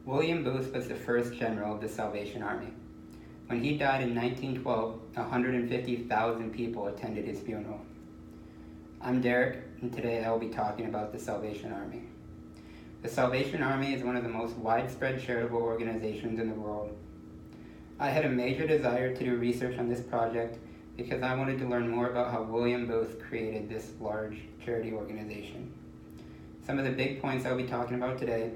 William Booth was the first general of the Salvation Army. When he died in 1912, 150,000 people attended his funeral. I'm Derek, and today I will be talking about the Salvation Army. The Salvation Army is one of the most widespread charitable organizations in the world. I had a major desire to do research on this project because I wanted to learn more about how William Booth created this large charity organization. Some of the big points I'll be talking about today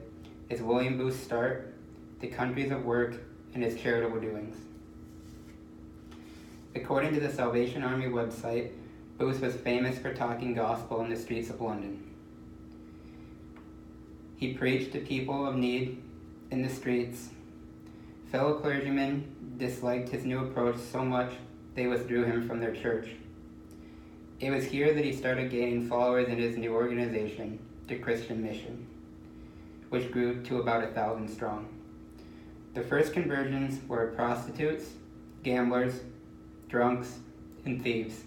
is William Booth's start, the countries of work, and his charitable doings. According to the Salvation Army website, Booth was famous for talking gospel in the streets of London. He preached to people of need in the streets. Fellow clergymen disliked his new approach so much they withdrew him from their church. It was here that he started gaining followers in his new organization, the Christian Mission, which grew to about 1,000 strong. The first conversions were prostitutes, gamblers, drunks, and thieves.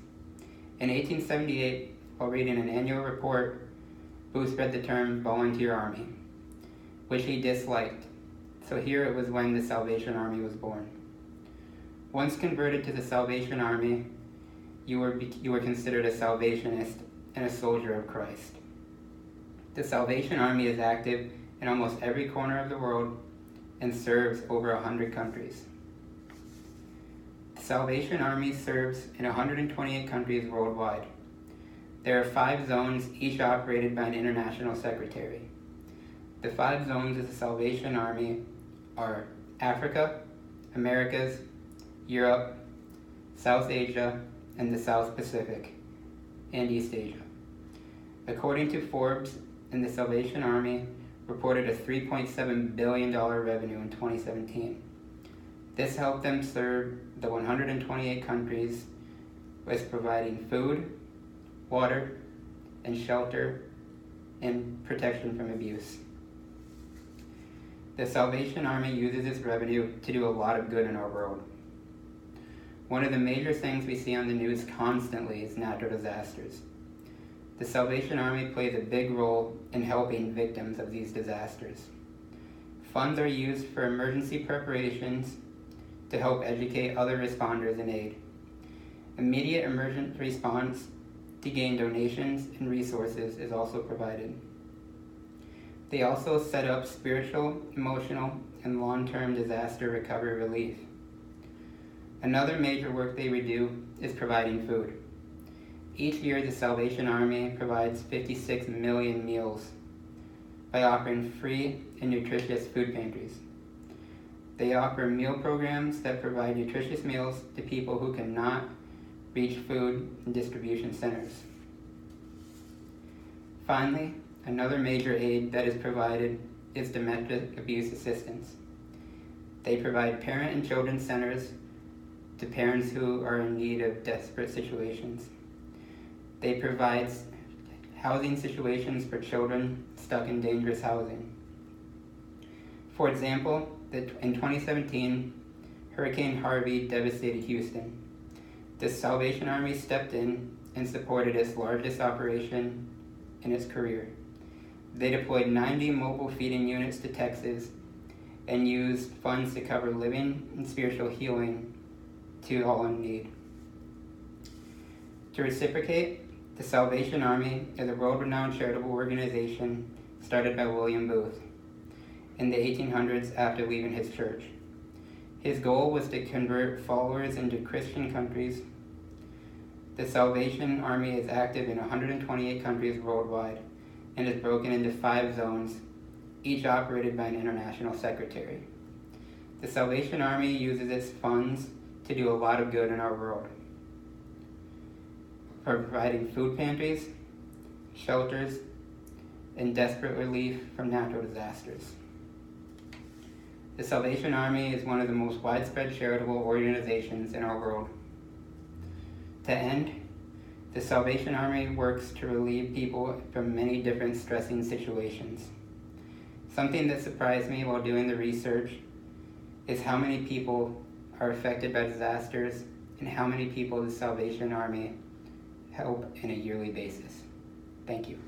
In 1878, while reading an annual report, Booth read the term volunteer army, which he disliked, so here it was when the Salvation Army was born. Once converted to the Salvation Army, you were considered a Salvationist and a soldier of Christ. The Salvation Army is active in almost every corner of the world and serves over 100 countries. The Salvation Army serves in 128 countries worldwide. There are 5 zones, each operated by an international secretary. The 5 zones of the Salvation Army are Africa, Americas, Europe, South Asia, and the South Pacific, and East Asia. According to Forbes, the Salvation Army reported a $3.7 billion revenue in 2017. This helped them serve the 128 countries with providing food, water, and shelter, and protection from abuse. The Salvation Army uses its revenue to do a lot of good in our world. One of the major things we see on the news constantly is natural disasters. The Salvation Army plays a big role in helping victims of these disasters. Funds are used for emergency preparations to help educate other responders in aid. Immediate emergent response to gain donations and resources is also provided. They also set up spiritual, emotional, and long-term disaster recovery relief. Another major work they do is providing food. Each year, the Salvation Army provides 56 million meals by offering free and nutritious food pantries. They offer meal programs that provide nutritious meals to people who cannot reach food and distribution centers. Finally, another major aid that is provided is domestic abuse assistance. They provide parent and children's centers to parents who are in need of desperate situations. They provide housing situations for children stuck in dangerous housing. For example, in 2017, Hurricane Harvey devastated Houston. The Salvation Army stepped in and supported its largest operation in its career. They deployed 90 mobile feeding units to Texas and used funds to cover living and spiritual healing to all in need. To reciprocate, the Salvation Army is a world-renowned charitable organization started by William Booth in the 1800s after leaving his church. His goal was to convert followers into Christian countries. The Salvation Army is active in 128 countries worldwide and is broken into 5 zones, each operated by an international secretary. The Salvation Army uses its funds to do a lot of good in our world, providing food pantries, shelters, and desperate relief from natural disasters. The Salvation Army is one of the most widespread charitable organizations in our world. To end, the Salvation Army works to relieve people from many different stressing situations. Something that surprised me while doing the research is how many people are affected by disasters and how many people the Salvation Army help on a yearly basis. Thank you.